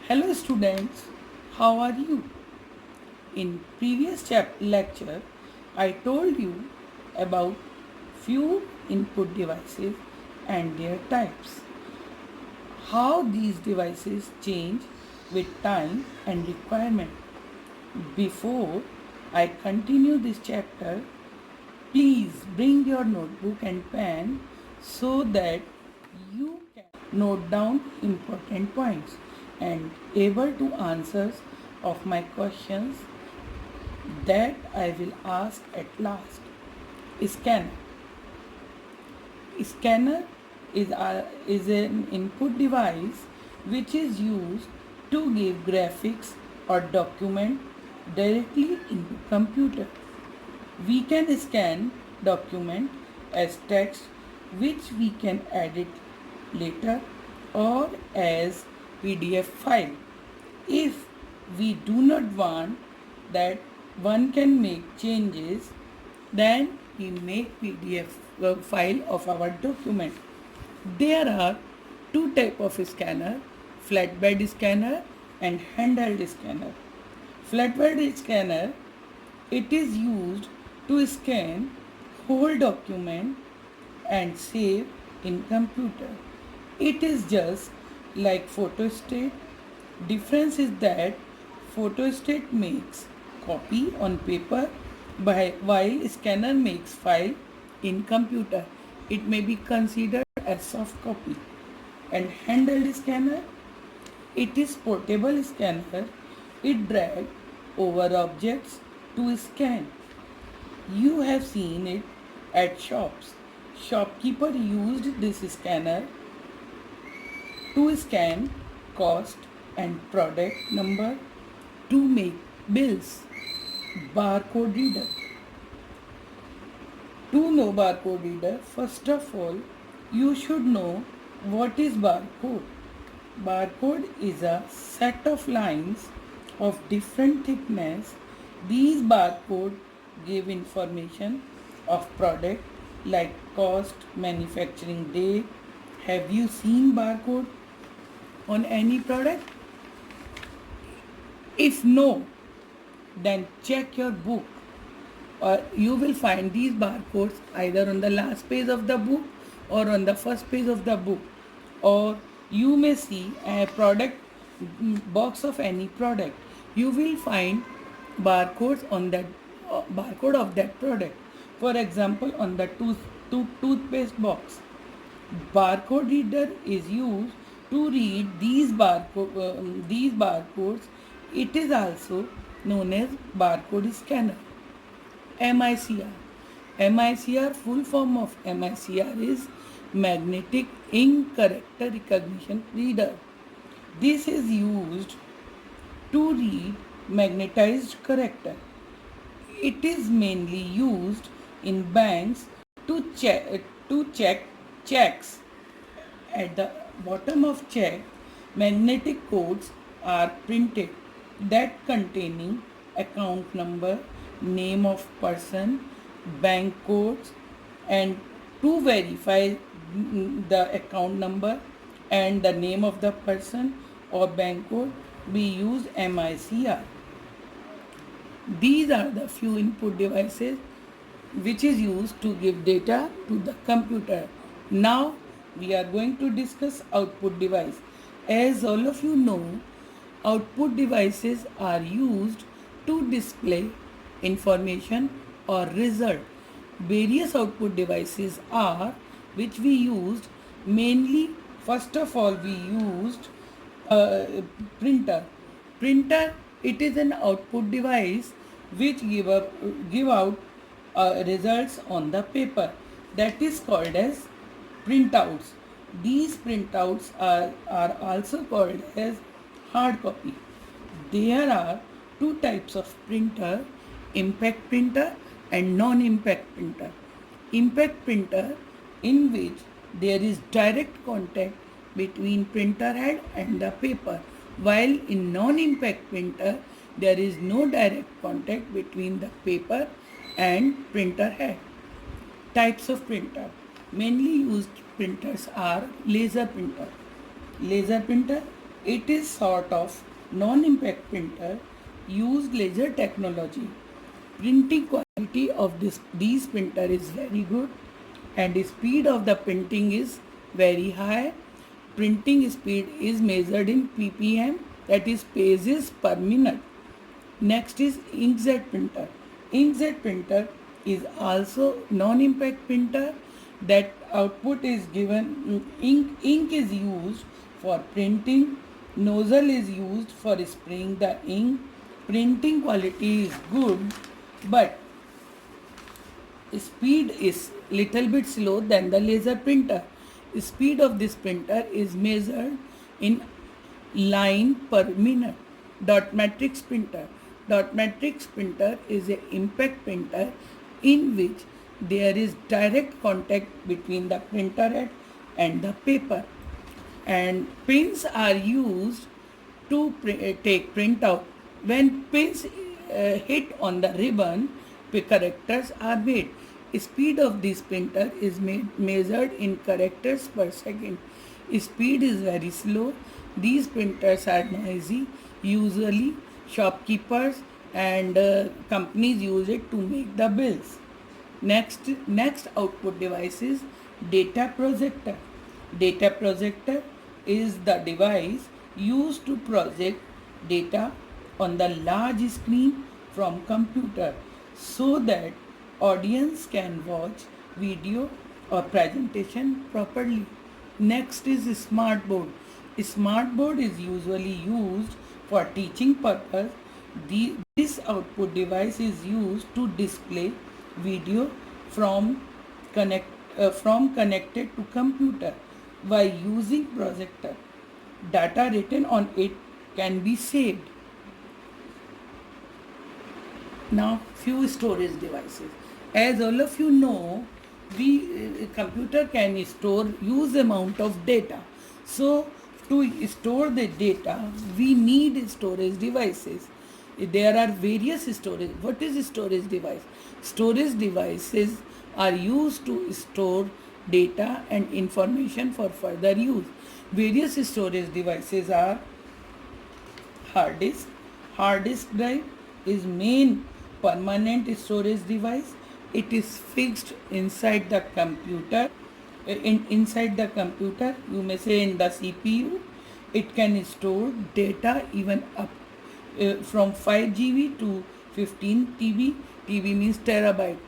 Hello students, how are you? In previous lecture, I told you about few input devices and their types. How these devices change with time and requirement. Before I continue this chapter, please bring your notebook and pen so that you can note down important points and able to answers of my questions that I will ask at last. Scanner. Scanner is an input device which is used to give graphics or document directly into computer. We can scan document as text which we can edit later or as PDF file. If we do not want that one can make changes, then we make PDF file of our document. There are two type of scanner, flatbed scanner and handheld scanner. Flatbed scanner, it is used to scan whole document and save in computer. It is just like photostat. Difference is that photostat makes copy on paper while scanner makes file in computer. It may be considered as soft copy. And handheld scanner, it is portable scanner. It drag over objects to scan. You have seen it at shops. Shopkeeper used this scanner to scan cost and product number to make bills. Barcode reader. To know barcode reader, first of all, you should know what is barcode. Barcode is a set of lines of different thickness. These barcode give information of product like cost, manufacturing date. Have you seen barcode on any product? If no, then check your book or you will find these barcodes either on the last page of the book or on the first page of the book, or you may see a product box of any product. You will find barcodes on that barcode of that product. For example, on the toothpaste box, barcode reader is used to read these barcodes. It is also known as barcode scanner. MICR. MICR, full form of MICR is Magnetic Ink Character Recognition Reader. This is used to read magnetized character. It is mainly used in banks to check checks. At the bottom of check, magnetic codes are printed that containing account number, name of person, bank codes, and to verify the account number and the name of the person or bank code, we use MICR. These are the few input devices which is used to give data to the computer. Now we are going to discuss output device. As all of you know, output devices are used to display information or result. Various output devices are which we used mainly. First of all, we used printer. Printer, it is an output device which give out results on the paper. That is called as printouts. These printouts are also called as hard copy. There are two types of printer, impact printer and non-impact printer. Impact printer, in which there is direct contact between printer head and the paper, while in non-impact printer there is no direct contact between the paper and printer head. Types of printer. Mainly used printers are laser printer. Laser printer, It is sort of non-impact printer, use laser technology. Printing quality of these printer is very good and the speed of the printing is very high. Printing speed is measured in ppm, that is pages per minute. Next is inkjet printer. Inkjet printer is also non-impact printer, that output is given, ink is used for printing, nozzle is used for spraying the ink. Printing quality is good, but speed is little bit slow than the laser printer. Speed of this printer is measured in line per minute. Dot matrix printer. Dot matrix printer is an impact printer in which there is direct contact between the printer head and the paper, and pins are used to take printout. When pins hit on the ribbon, characters are made. Speed of this printer is measured in characters per second. Speed is very slow. These printers are noisy. Usually shopkeepers and companies use it to make the bills. Next output device is data projector. Data projector is the device used to project data on the large screen from computer so that audience can watch video or presentation properly. Next is smart board. Smart board is usually used for teaching purpose. This output device is used to display video from connected to computer. By using projector, data written on it can be saved. Now few storage devices. As all of you know, computer can store huge amount of data. So to store the data, we need storage devices. There are various storage. What is storage device? Storage devices are used to store data and information for further use. Various storage devices are hard disk. Hard disk drive is main permanent storage device. It is fixed inside the computer. Inside the computer, you may say in the CPU. It can store data even up from 5 GB to 15 TB. TB means terabyte.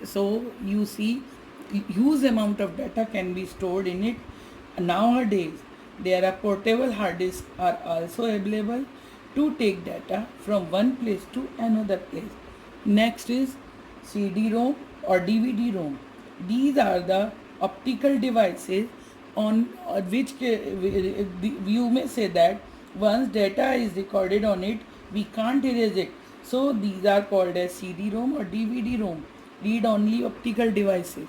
So you see, huge amount of data can be stored in it. Nowadays, there are portable hard disks are also available to take data from one place to another place. Next is CD-ROM or DVD-ROM. These are the optical devices on which you may say that once data is recorded on it, we can't erase it. So these are called as CD-ROM or DVD-ROM, read-only optical devices.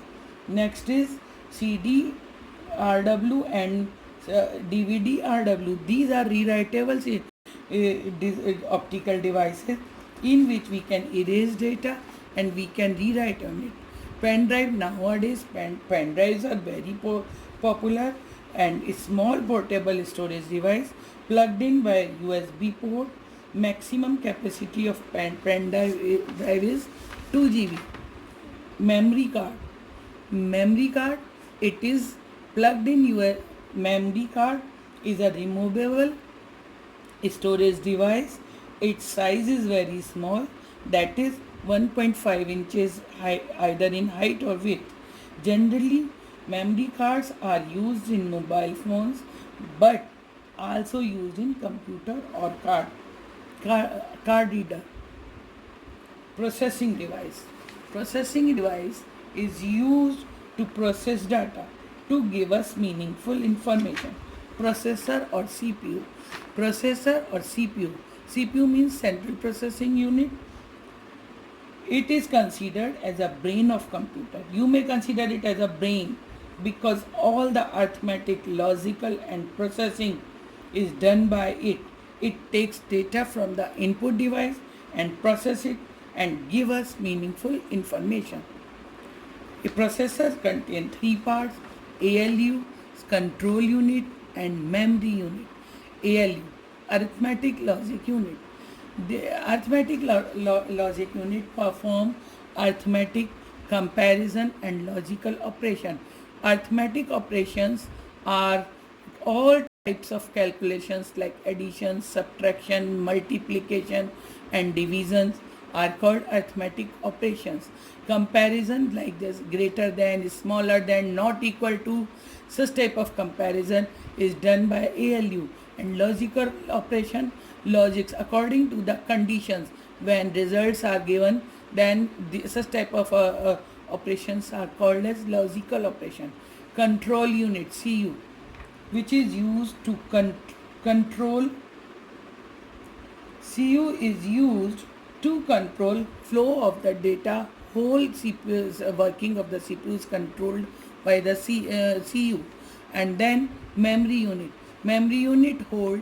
Next is CD-RW and DVD-RW. These are rewritable optical devices in which we can erase data and we can rewrite on it. Pen drive, nowadays pen drives are very popular, and a small portable storage device plugged in by USB port. Maximum capacity of pen drive is 2 GB. Memory card. Memory card, it is plugged in your memory card is a removable storage device. Its size is very small, that is 1.5 inches high, either in height or width. Generally, memory cards are used in mobile phones but also used in computer or card reader. Processing device. Processing device is used to process data to give us meaningful information. Processor or CPU. Processor or CPU. CPU means central processing unit. It is considered as a brain of computer. You may consider it as a brain because all the arithmetic, logical and processing is done by it. It takes data from the input device and process it and give us meaningful information. A processor contains three parts: ALU, control unit and memory unit. ALU, Arithmetic Logic Unit. The arithmetic logic unit perform arithmetic comparison and logical operation. Arithmetic operations are all types of calculations like addition, subtraction, multiplication and divisions are called arithmetic operations. Comparison like this, greater than, smaller than, not equal to, such type of comparison is done by ALU. And logical operation, logics according to the conditions when results are given, then such type of operations are called as logical operation. Control unit, CU, which is used to control. CU is used to control flow of the data. Whole CPU's working of the CPU is controlled by the CU. And then memory unit. Memory unit hold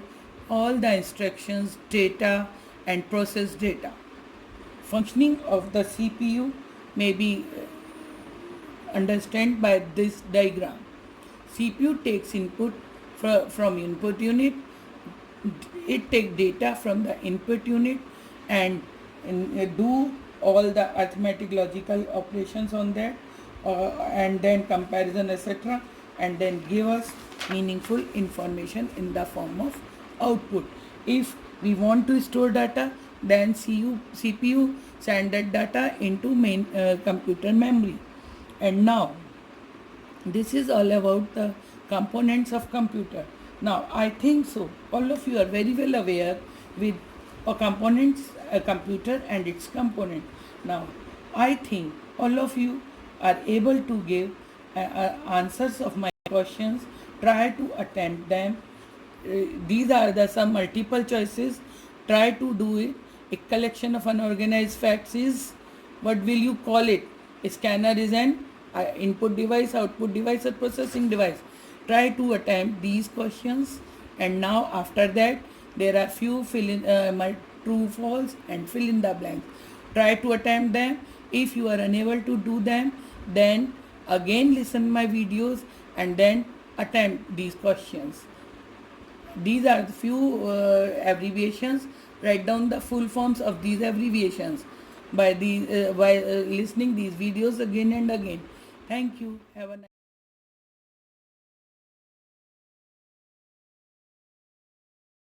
all the instructions, data and process data. Functioning of the CPU may be understood by this diagram. CPU takes input from input unit, it takes data from the input unit and do all the arithmetic logical operations on that and then comparison etc. and then give us meaningful information in the form of output. If we want to store data, then CPU send that data into main computer memory. And now this is all about the components of computer. Now I think so all of you are very well aware with components, a computer and its component. Now I think all of you are able to give answers of my questions. Try to attempt them. These are the some multiple choices. Try to do it. A collection of unorganized facts is, what will you call it? A scanner is an input device, output device or processing device. Try to attempt these questions, and now after that there are few fill in true false and fill in the blank. Try to attempt them. If you are unable to do them, then again listen my videos and then attempt these questions. These are the few abbreviations. Write down the full forms of these abbreviations by listening these videos again and again. Thank you. Have a nice